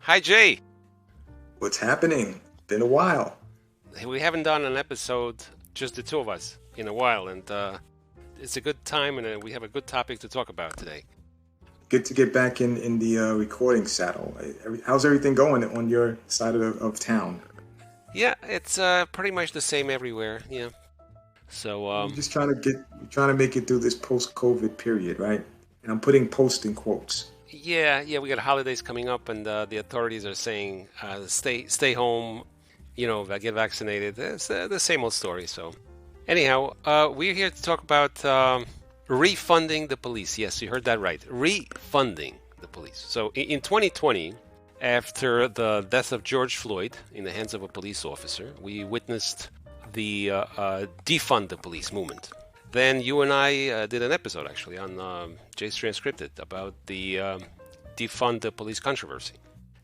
Hi, Jay. What's happening? Been a while. We haven't done an episode, just the two of us, in a while, and it's a good time, and we have a good topic to talk about today. Good to get back in the recording saddle. How's everything going on your side of town? Yeah, it's pretty much the same everywhere. Yeah. So, We're just trying to make it through this post-COVID period, right? And I'm putting post in quotes. yeah, we got holidays coming up, and the authorities are saying stay home, get vaccinated. It's the same old story. So, anyhow, we're here to talk about refunding the police. Yes, you heard that right. Refunding the police. So, in 2020, after the death of George Floyd in the hands of a police officer, we witnessed the Defund the Police movement. Then you and I did an episode actually on Jay's Transcripted about the Defund the Police controversy.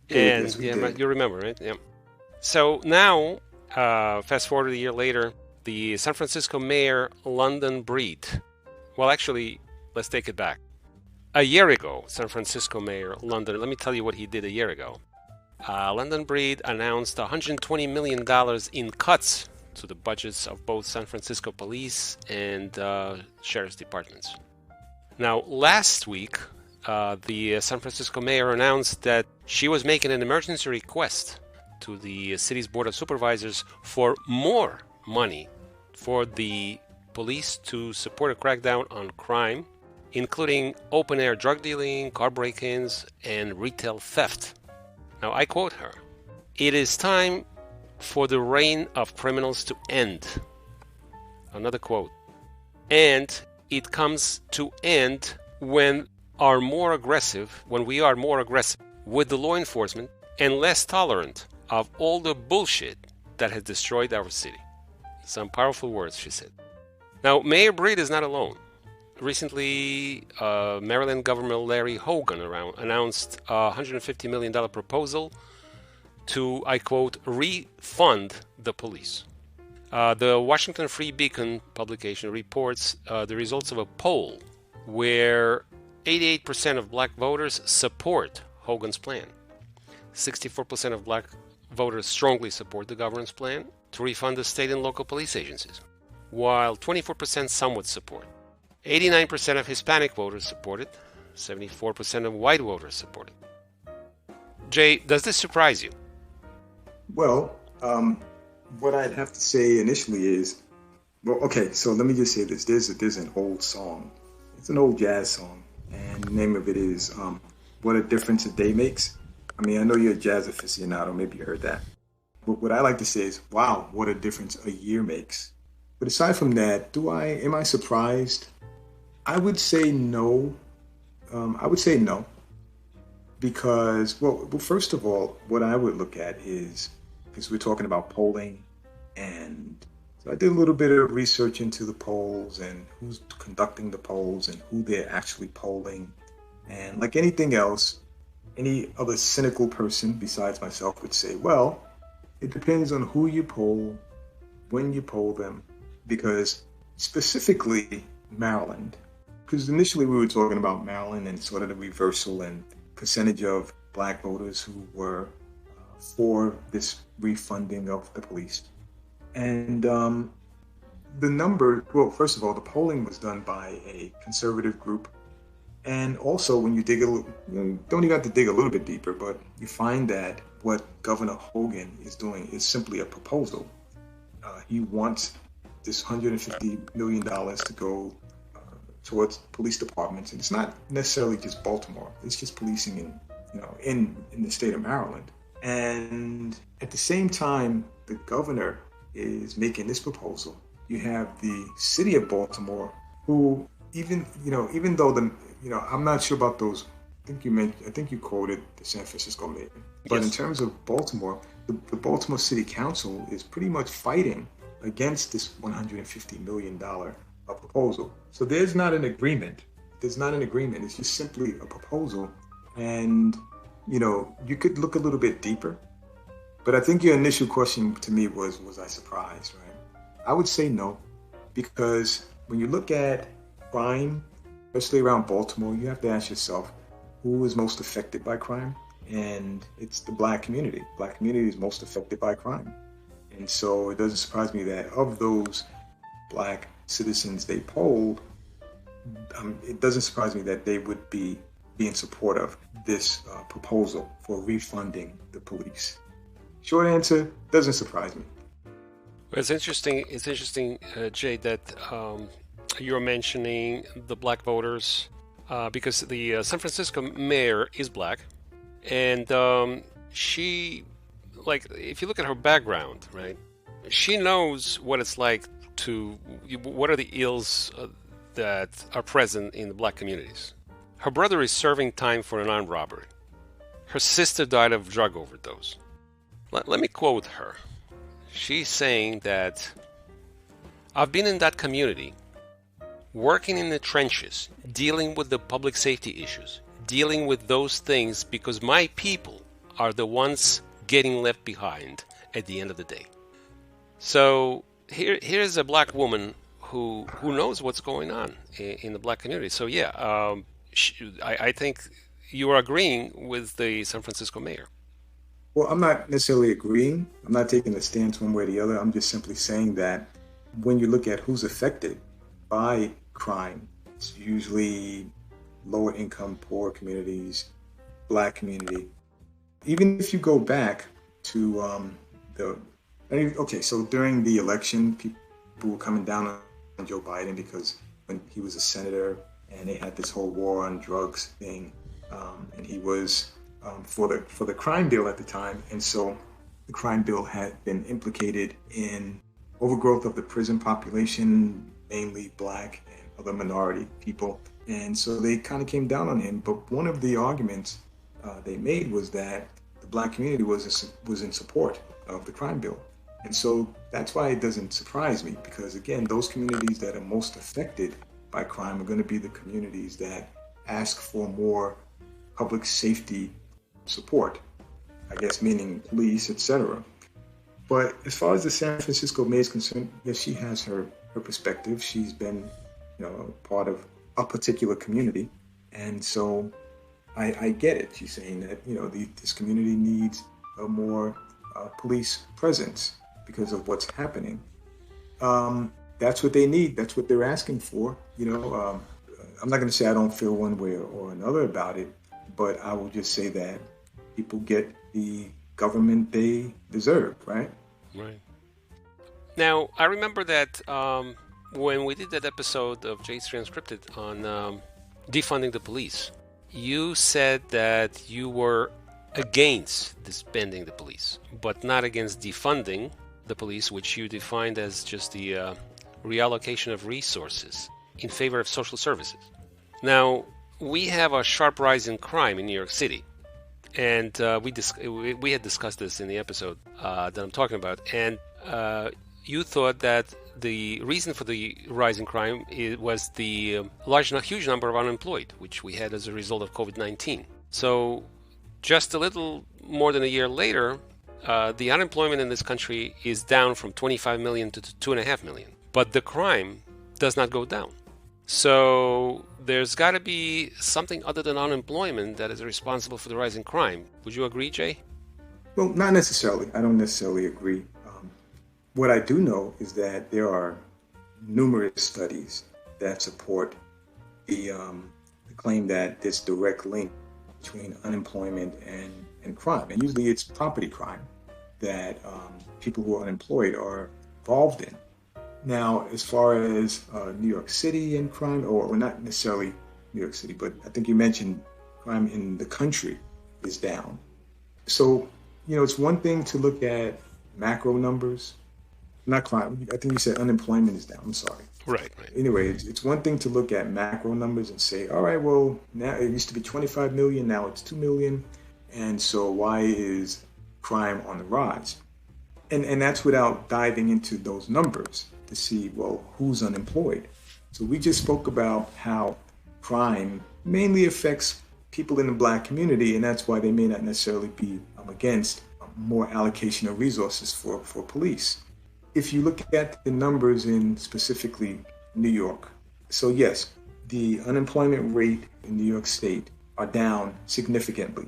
And Yes, we yeah, did. you remember, right? Yeah. So now, fast forward a year later, the San Francisco mayor, London Breed. Well, actually, let's take it back. A year ago, San Francisco mayor, London, let me tell you what he did a year ago. London Breed announced $120 million in cuts to the budgets of both San Francisco police and sheriff's departments. Now, last week, the San Francisco mayor announced that she was making an emergency request to the city's board of supervisors for more money for the police to support a crackdown on crime, including open-air drug dealing, car break-ins, and retail theft. Now, I quote her, "It is time for the reign of criminals to end." Another quote. "And it comes to end when we are more aggressive with the law enforcement and less tolerant of all the bullshit that has destroyed our city." Some powerful words, she said. Now, Mayor Breed is not alone. Recently, Maryland Governor Larry Hogan announced a $150 million proposal to, I quote, refund the police. The Washington Free Beacon publication reports the results of a poll where 88% of black voters support Hogan's plan. 64% of black voters strongly support the governor's plan to refund the state and local police agencies, while 24% somewhat support. 89% of Hispanic voters support it. 74% of white voters support it. Jay, does this surprise you? Well, what I'd have to say initially is, well, okay. So let me just say this: there's an old song. It's an old jazz song, and the name of it is "What a Difference a Day Makes." I mean, I know you're a jazz aficionado. Maybe you heard that. But what I like to say is, "Wow, what a difference a year makes." But aside from that, am I surprised? I would say no. I would say no because, well, first of all, what I would look at is because we're talking about polling, and so I did a little bit of research into the polls and who's conducting the polls and who they're actually polling, and like anything else, any other cynical person besides myself would say, well, it depends on who you poll, when you poll them, because specifically Maryland, because initially we were talking about Maryland and sort of the reversal and percentage of black voters who were for this refunding of the police. And the number, well, first of all, the polling was done by a conservative group. And also, when you dig a little, don't even have to dig a little bit deeper, but you find that what Governor Hogan is doing is simply a proposal. He wants this $150 million to go towards police departments, and it's not necessarily just Baltimore. It's just policing in the state of Maryland. And at the same time, the governor is making this proposal. You have the city of Baltimore, who even though I'm not sure about those. I think you quoted the San Francisco mayor. But in Yes. terms of Baltimore, the Baltimore City Council is pretty much fighting against this $150 million proposal. So there's not an agreement. There's not an agreement. It's just simply a proposal. And, you could look a little bit deeper. But I think your initial question to me was I surprised, right? I would say no, because when you look at crime, especially around Baltimore, you have to ask yourself, who is most affected by crime? and it's the black community. Black community is most affected by crime. And so it doesn't surprise me that of those black citizens they polled, it doesn't surprise me that they would be in support of this proposal for refunding the police. Short answer, doesn't surprise me. Well, it's interesting. It's interesting, Jay, that you're mentioning the black voters because the San Francisco mayor is black, and she, like, if you look at her background, right, she knows what it's like what are the ills that are present in the black communities. Her brother is serving time for an armed robbery. Her sister died of drug overdose. Let me quote her. She's saying that I've been in that community, working in the trenches, dealing with the public safety issues, dealing with those things because my people are the ones getting left behind at the end of the day. So here's a black woman who knows what's going on in the black community. So yeah, I think you are agreeing with the San Francisco mayor. Well, I'm not necessarily agreeing. I'm not taking a stance one way or the other. I'm just simply saying that when you look at who's affected by crime, it's usually lower income, poor communities, black community. Even if you go back to so during the election, people were coming down on Joe Biden because when he was a senator and they had this whole war on drugs thing, and he was for the crime bill at the time, and so the crime bill had been implicated in overgrowth of the prison population, mainly black and other minority people, and so they kind of came down on him. But one of the arguments they made was that the black community was in support of the crime bill, and so that's why it doesn't surprise me, because again, those communities that are most affected by crime are going to be the communities that ask for more public safety support, I guess, meaning police, etc. But as far as the San Francisco mayor is concerned, yes, she has her perspective. She's been, part of a particular community, and so I get it. She's saying that this community needs a more police presence because of what's happening. That's what they need. That's what they're asking for. I'm not going to say I don't feel one way or another about it, but I will just say that people get the government they deserve, right? Right. Now, I remember that when we did that episode of Jay's Transcripted on defunding the police, you said that you were against disbanding the police, but not against defunding the police, which you defined as just the reallocation of resources in favor of social services. Now, we have a sharp rise in crime in New York City, and we had discussed this in the episode that I'm talking about, and you thought that the reason for the rise in crime was the huge number of unemployed, which we had as a result of COVID-19. So just a little more than a year later, the unemployment in this country is down from 25 million to 2.5 million. But the crime does not go down. So there's got to be something other than unemployment that is responsible for the rise in crime. Would you agree, Jay? Well, not necessarily. I don't necessarily agree. What I do know is that there are numerous studies that support the claim that this direct link between unemployment and crime. And usually it's property crime that people who are unemployed are involved in. Now, as far as New York City and crime, or not necessarily New York City, but I think you mentioned crime in the country is down. So, it's one thing to look at macro numbers, not crime. I think you said unemployment is down. I'm sorry. Right. Anyway, it's one thing to look at macro numbers and say, all right, well, now it used to be 25 million, now it's 2 million. And so why is crime on the rise? And that's without diving into those numbers to see, well, who's unemployed. So we just spoke about how crime mainly affects people in the black community, and that's why they may not necessarily be against more allocation of resources for police. If you look at the numbers in specifically New York, so yes, the unemployment rate in New York State are down significantly.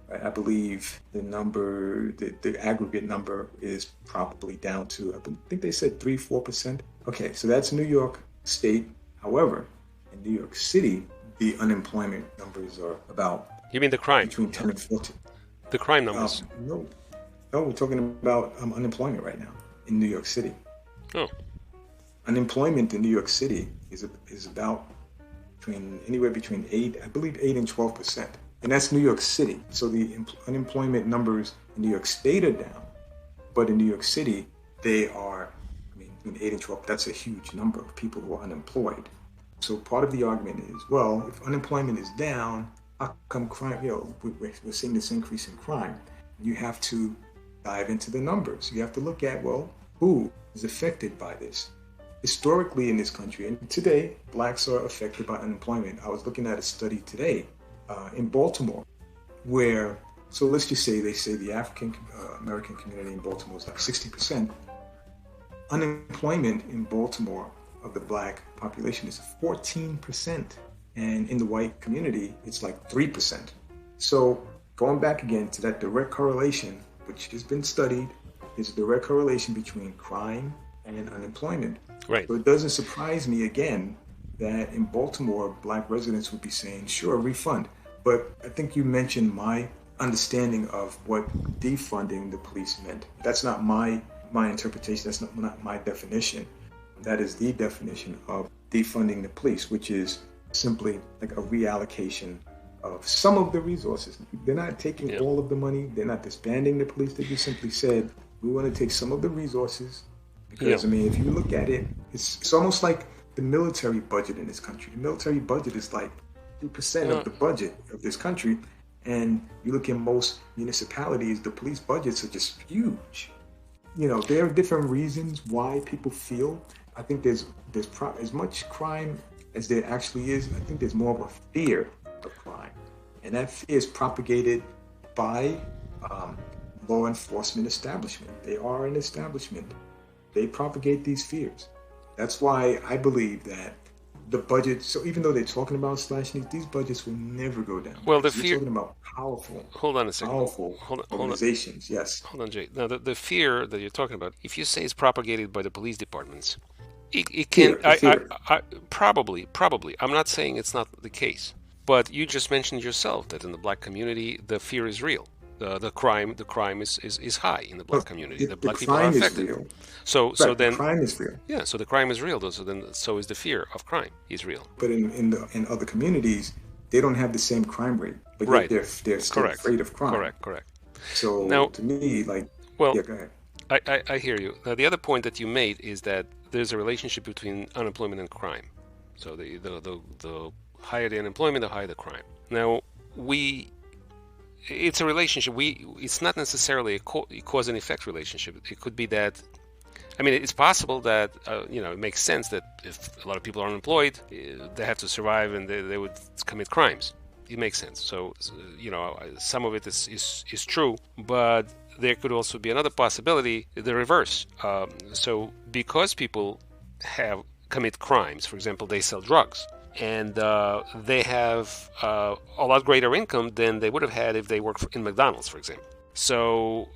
Right? I believe the aggregate number is probably down to, I think they said 3-4%. Okay, so that's New York State. However, in New York City, the unemployment numbers are about You mean the crime? between 10 and 14. The crime numbers? No, no, we're talking about unemployment right now in New York City. Oh, Unemployment in New York City is about anywhere between 8 and 12%, and that's New York City. So the unemployment numbers in New York State are down, but in New York City they are, I mean, between 8 and 12. That's a huge number of people who are unemployed. So part of the argument is, well, if unemployment is down, how come crime? We're seeing this increase in crime. You have to dive into the numbers. You have to look at, well, who is affected by this? Historically in this country, and today, blacks are affected by unemployment. I was looking at a study today in Baltimore where, so let's just say, they say the African American community in Baltimore is like 60%. Unemployment in Baltimore of the black population is 14%. And in the white community, it's like 3%. So going back again to that direct correlation, which has been studied, is a direct correlation between crime and unemployment. right. So it doesn't surprise me again that in Baltimore, black residents would be saying, sure, refund. But I think you mentioned my understanding of what defunding the police meant. That's not my interpretation. That's not my definition. That is the definition of defunding the police, which is simply like a reallocation of some of the resources. They're not taking all of the money. They're not disbanding the police. They just simply said, we want to take some of the resources. Because, I mean, if you look at it, it's almost like the military budget in this country. The military budget is like 2% of the budget of this country. And you look in most municipalities, the police budgets are just huge. You know, there are different reasons why people feel. I think there's as much crime as there actually is. I think there's more of a fear of crime. And that fear is propagated by law enforcement establishment. They are an establishment. They propagate these fears. That's why I believe that the budget, so even though they're talking about slashing these budgets will never go down. Well, the You're fear. talking about powerful, Hold on a second. powerful Hold on. organizations. Yes. Hold on, Jay. Now, the fear that you're talking about, if you say it's propagated by the police departments, it can. Fear. Probably. I'm not saying it's not the case, but you just mentioned yourself that in the black community, the fear is real. The crime is high in the black community. The black people are affected. Real. So Right, then the crime is real. yeah. So the crime is real. So is the fear of crime is real. But in other communities, they don't have the same crime rate. But Right. yet they're still Correct. afraid of crime. Correct. So Now- to me, like, Well, yeah, go ahead. I hear you. The other point that you made is that there's a relationship between unemployment and crime. So the higher the unemployment, the higher the crime. Now it's a relationship. It's not necessarily a cause and effect relationship. It could be that. I mean, it's possible that it makes sense that if a lot of people are unemployed, they have to survive and they would commit crimes. It makes sense. So some of it is true, but there could also be another possibility, the reverse. So because people commit crimes, for example, they sell drugs, and they have a lot greater income than they would have had if they worked in McDonald's, for example. So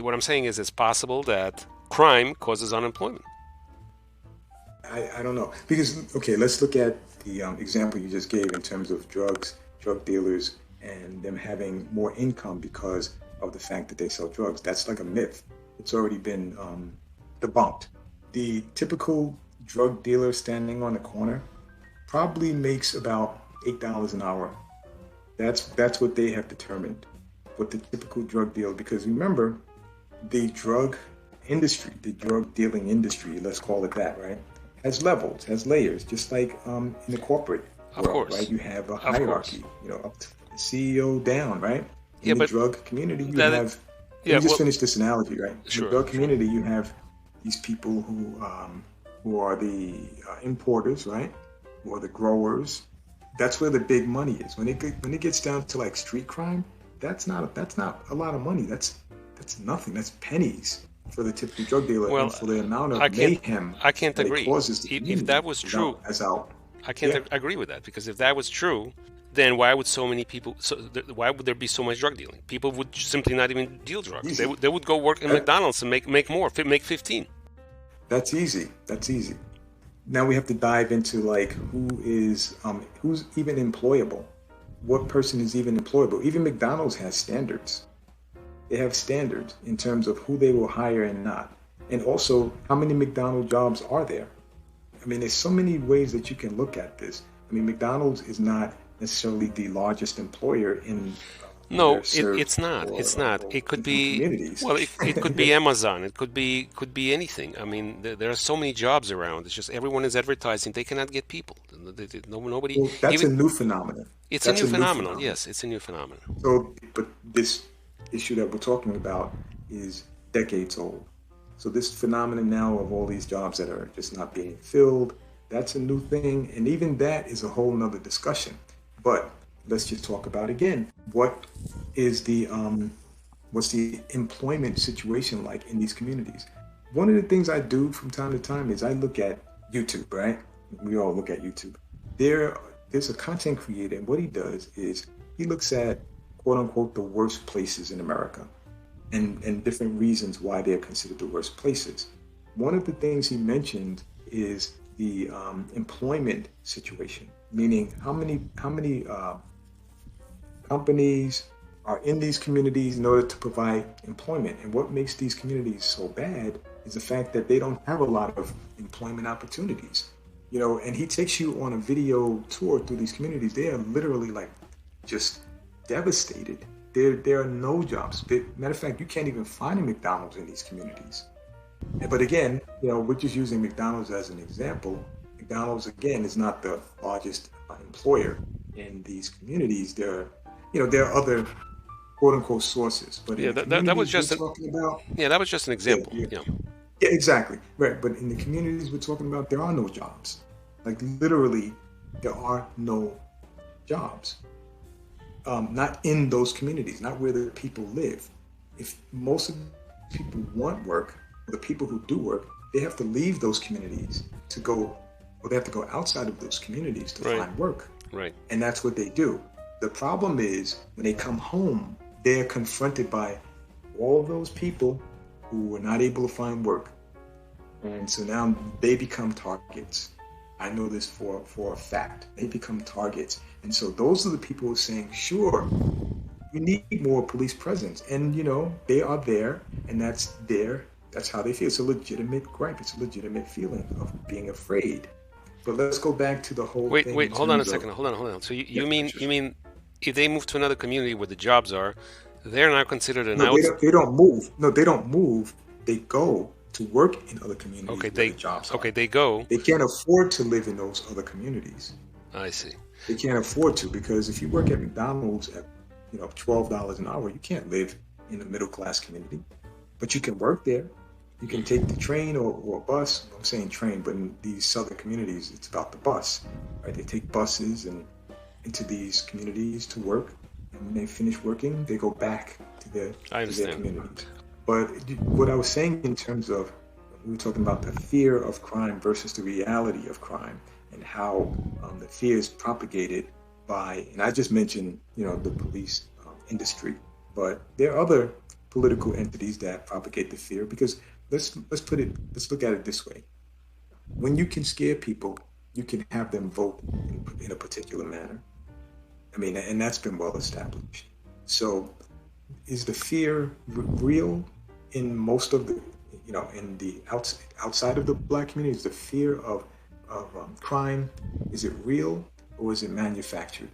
what I'm saying is it's possible that crime causes unemployment. I don't know. Because, okay, let's look at the example you just gave in terms of drug dealers and them having more income because of the fact that they sell drugs. That's like a myth. It's already been debunked. The typical drug dealer standing on the corner probably makes about $8 an hour. That's what they have determined. What the typical drug dealer, because remember, the drug industry, the drug dealing industry, let's call it that, right, has levels, has layers, just like in the corporate world, course. right? You have a hierarchy, up to the CEO down, right? In the but drug community, you have. Let me just finish this analogy, right? Sure, in the drug community, you have these people who are the importers, right? Who are the growers. That's where the big money is. When it gets down to like street crime, that's not a lot of money. That's nothing. That's pennies for the typical drug dealer and for the amount of mayhem I can't that agree. it causes the If that was true, as out. I can't agree with that, because if that was true, then why would so many people? Why would there be so much drug dealing? People would simply not even deal drugs. Easy. They would go work in McDonald's and make more, make 15. That's easy. That's easy. Now we have to dive into like who's even employable. What person is even employable? Even McDonald's has standards. They have standards in terms of who they will hire and not. And also, how many McDonald's jobs are there? I mean, there's so many ways that you can look at this. I mean, McDonald's is not necessarily the largest employer in No, it's not. It's not. It could be communities. well. It could be Amazon. It could be anything. I mean, there are so many jobs around. It's just everyone is advertising. They cannot get people. Nobody. Well, that's a new phenomenon. It's That's a new phenomenon. Yes, it's a new phenomenon. So, but this issue that we're talking about is decades old. So this phenomenon now of all these jobs that are just not being filled, that's a new thing. And even that is a whole nother discussion. But let's just talk about again, what is what's the employment situation like in these communities? One of the things I do from time to time is I look at YouTube, right? We all look at YouTube. There's a content creator, and what he does is he looks at quote unquote the worst places in America and different reasons why they're considered the worst places. One of the things he mentioned is the employment situation, meaning how many companies are in these communities in order to provide employment. And what makes these communities so bad is the fact that they don't have a lot of employment opportunities. You know, and he takes you on a video tour through these communities. They are literally like just devastated. There are no jobs. Matter of fact, you can't even find a McDonald's in these communities. But again, you know, we're just using McDonald's as an example. McDonald's, again, is not the largest employer in these communities. There are other quote unquote sources. But yeah, that was just that was just an example. Yeah, exactly. Right. But in the communities we're talking about, there are no jobs. Like literally, there are no jobs. Not in those communities, not where the people live. If most of the people want work, or the people who do work, they have to leave those communities to go, or they have to go outside of those communities to find work. Right. And that's what they do. The problem is when they come home, they're confronted by all those people who were not able to find work. And so now they become targets. I know this for a fact. They become targets. And so those are the people who are saying, sure, we need more police presence. And, you know, they are there, and that's how they feel. It's a legitimate gripe. It's a legitimate feeling of being afraid. But let's go back to the whole thing. Wait, hold on a second. Hold on. So you mean if they move to another community where the jobs are, they're not considered an outsider? They don't move. No, they don't move. They go to work in other communities where the jobs are. Okay, they go. They can't afford to live in those other communities. I see. They can't afford to, because if you work at McDonald's at $12 an hour, you can't live in a middle class community. But you can work there. You can take the train or a bus. I'm saying train, but in these southern communities, it's about the bus. Right? They take buses and into these communities to work, and when they finish working, they go back to their communities. But what I was saying in terms of, we were talking about the fear of crime versus the reality of crime, and how the fear is propagated by, and I just mentioned, the police industry, but there are other political entities that propagate the fear, because let's look at it this way. When you can scare people, you can have them vote in a particular manner. I mean, and that's been well established. So is the fear real in most of the, in the outside of the Black community? Is the fear of crime, is it real or is it manufactured?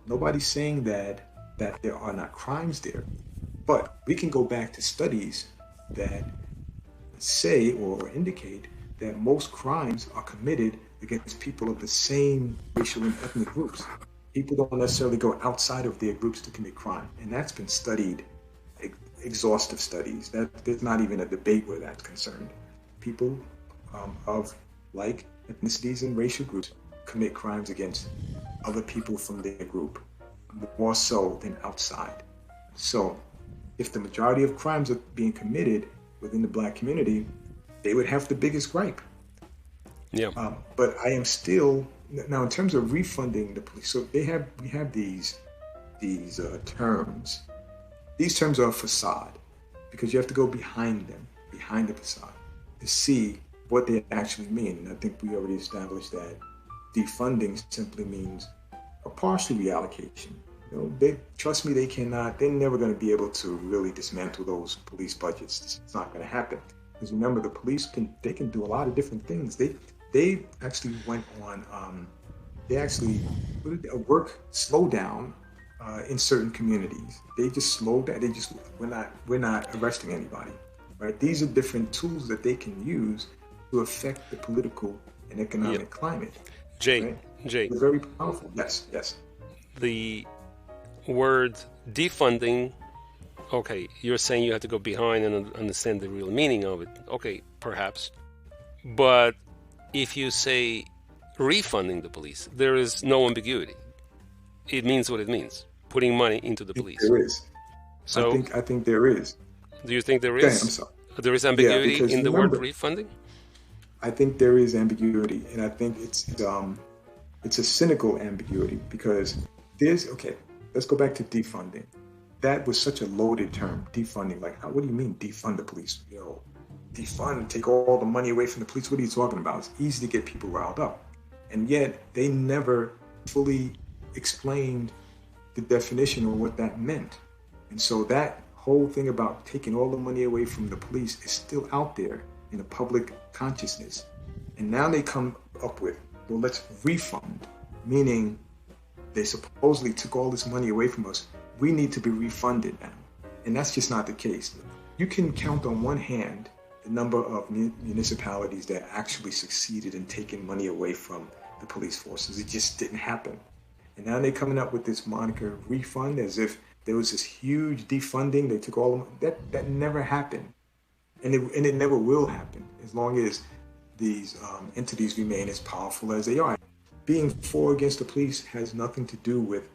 Nobody's saying that there are not crimes there, but we can go back to studies that say or indicate that most crimes are committed against people of the same racial and ethnic groups. People don't necessarily go outside of their groups to commit crime, and that's been studied, exhaustive studies. There's not even a debate where that's concerned. People of like ethnicities and racial groups commit crimes against other people from their group, more so than outside. So if the majority of crimes are being committed within the Black community, they would have the biggest gripe. Yeah. But I am still now in terms of refunding the police, so we have these terms. These terms are a facade because you have to go behind them, behind the facade, to see what they actually mean. And I think we already established that defunding simply means a partial reallocation. They trust me, they're never going to be able to really dismantle those police budgets. It's not going to happen. Because remember, the police can do a lot of different things. They actually went on, they actually a work slowdown in certain communities. They just slowed down. We're not arresting anybody, right? These are different tools that they can use to affect the political and economic climate. Jay, right? Jay, they're very powerful. Yes. The word defunding. Okay, you're saying you have to go behind and understand the real meaning of it. Okay, perhaps, but if you say refunding the police, there is no ambiguity. It means what it means. Putting money into the police. There is. So I think there is. Do you think there Okay, is? I'm sorry. There is ambiguity in the remember, word refunding? I think there is ambiguity, and I think it's a cynical ambiguity because let's go back to defunding. That was such a loaded term, defunding. Like, what do you mean defund the police? Defund, take all the money away from the police. What are you talking about? It's easy to get people riled up. And yet they never fully explained the definition of what that meant. And so that whole thing about taking all the money away from the police is still out there in the public consciousness. And now they come up with, well, let's refund, meaning they supposedly took all this money away from us. We need to be refunded now. And that's just not the case. You can count on one hand the number of municipalities that actually succeeded in taking money away from the police forces. It just didn't happen. And now they're coming up with this moniker refund as if there was this huge defunding. They took all of that never happened. And it never will happen as long as these entities remain as powerful as they are. Being for or against the police has nothing to do with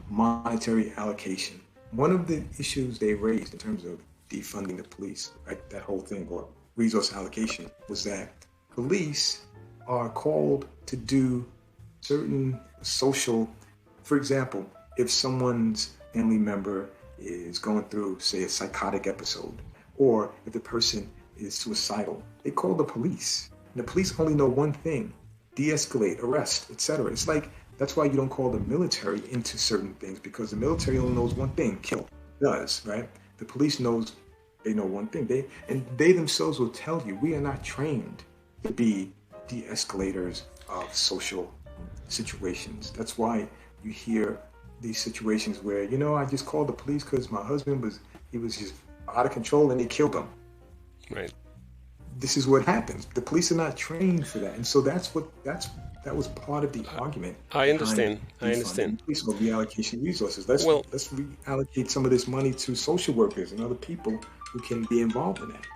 monetary allocation. One of the issues they raised in terms of defunding the police, right, that whole thing, or resource allocation, was that police are called to do certain social, for example, if someone's family member is going through, say, a psychotic episode, or if the person is suicidal, they call the police. And the police only know one thing: de-escalate, arrest, etc. It's like, that's why you don't call the military into certain things, because the military only knows one thing: kill. It does, right? The police they know one thing. They themselves will tell you, we are not trained to be de-escalators of social situations. That's why you hear these situations where, I just called the police because my husband was just out of control and he killed him. Right. This is what happens. The police are not trained for that. And so that was part of the argument. I understand. Police will reallocate resources. Let's reallocate some of this money to social workers and other people who can be involved in that.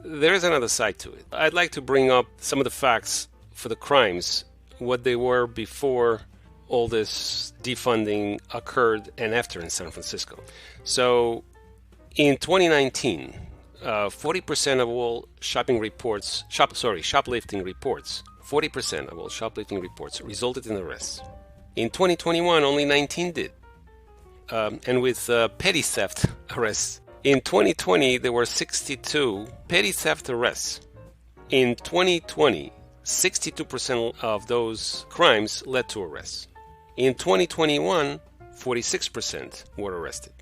There is another side to it. I'd like to bring up some of the facts for the crimes, what they were before all this defunding occurred and after in San Francisco. So in 2019, 40% of all shoplifting reports, 40% of all shoplifting reports resulted in arrests. In 2021, only 19 did. And with petty theft arrests, in 2020, there were 62 petty theft arrests. In 2020, 62% of those crimes led to arrests. In 2021, 46% were arrested.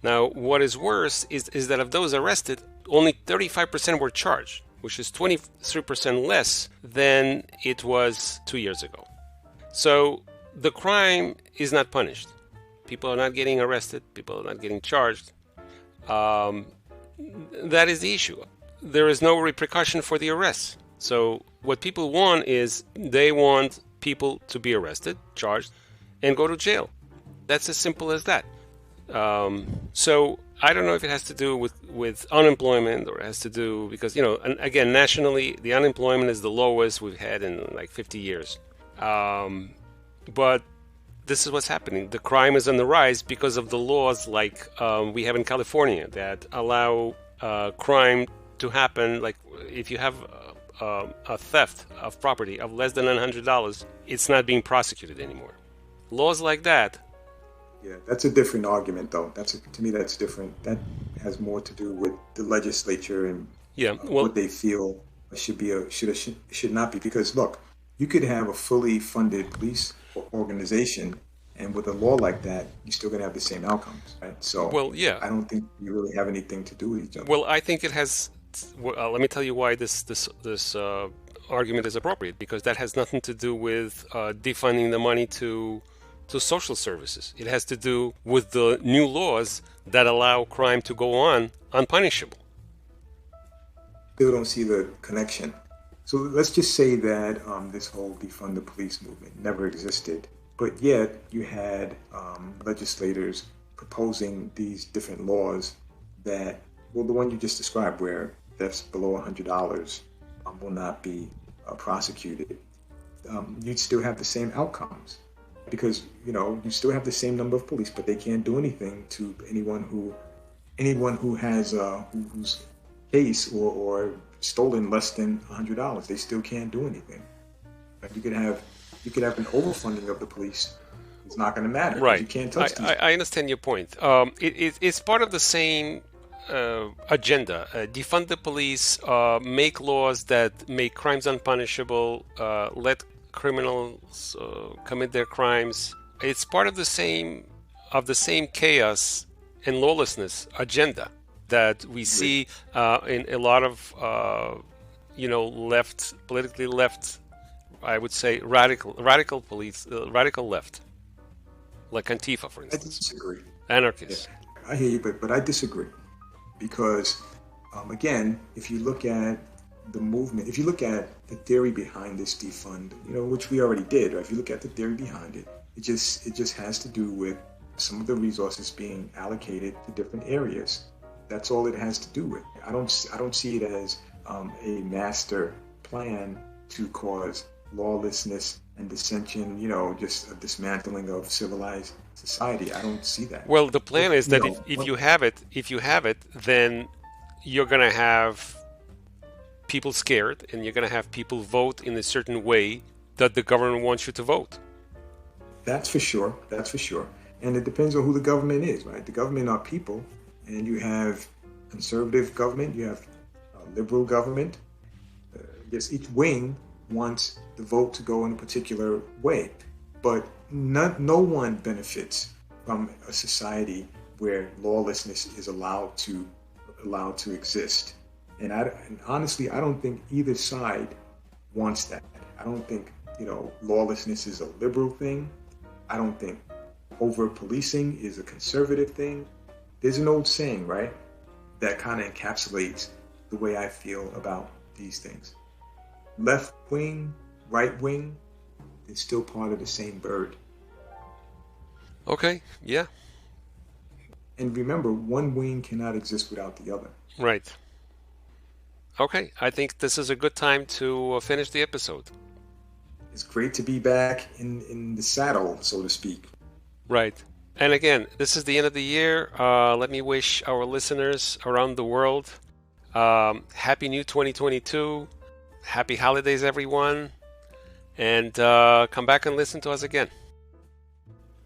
Now, what is worse is that of those arrested, only 35% were charged, which is 23% less than it was 2 years ago. So the crime is not punished. People are not getting arrested. People are not getting charged. That is the issue. There is no repercussion for the arrests. So what people want is they want people to be arrested, charged, and go to jail. That's as simple as that. So I don't know if it has to do with unemployment or it has to do because, and again, nationally, the unemployment is the lowest we've had in like 50 years. But this is what's happening. The crime is on the rise because of the laws like we have in California that allow crime to happen. Like if you have a theft of property of less than $100, it's not being prosecuted anymore. Laws like that. Yeah, that's a different argument, though. To me, that's different. That has more to do with the legislature and Yeah, well, what they feel should not be. Because look, you could have a fully funded police organization, and with a law like that, you're still going to have the same outcomes, right? So yeah. I don't think you really have anything to do with each other. Well, I think it has. Let me tell you why this argument is appropriate, because that has nothing to do with defunding the money to social services. It has to do with the new laws that allow crime to go on unpunishable. Still don't see the connection. So let's just say that this whole defund the police movement never existed, but yet you had legislators proposing these different laws that, well, the one you just described, where thefts below $100 will not be prosecuted. You'd still have the same outcomes, because you still have the same number of police, but they can't do anything to anyone who has whose case or stolen less than $100. They still can't do anything. But you could have an overfunding of the police. It's not going to matter. Right. You can't touch these. I understand your point. It's part of the same agenda. Defund the police, make laws that make crimes unpunishable, let criminals commit their crimes. It's part of the same chaos and lawlessness agenda that we see in a lot of politically left, I would say radical police, radical left, like Antifa, for instance. I disagree. Anarchists. Yeah, I hear you, but I disagree, because again, if you look at the movement, if you look at the theory behind this defund, which we already did, right? If you look at the theory behind it, it just has to do with some of the resources being allocated to different areas. That's all it has to do with. I don't see it as a master plan to cause lawlessness and dissension, just a dismantling of civilized society. I don't see that. Well, the plan is that if you have it, then you're going to have people scared, and you're going to have people vote in a certain way that the government wants you to vote. That's for sure. And it depends on who the government is, right? The government are people, and you have conservative government, you have liberal government. Yes, each wing wants the vote to go in a particular way, but no one benefits from a society where lawlessness is allowed to exist. And honestly, I don't think either side wants that. I don't think lawlessness is a liberal thing. I don't think over-policing is a conservative thing. There's an old saying, right, that kind of encapsulates the way I feel about these things. Left wing, right wing is still part of the same bird. Okay, yeah. And remember, one wing cannot exist without the other. Right. Okay, I think this is a good time to finish the episode. It's great to be back in the saddle, so to speak. Right. And again, this is the end of the year. Let me wish our listeners around the world Happy New 2022. Happy holidays, everyone. And come back and listen to us again.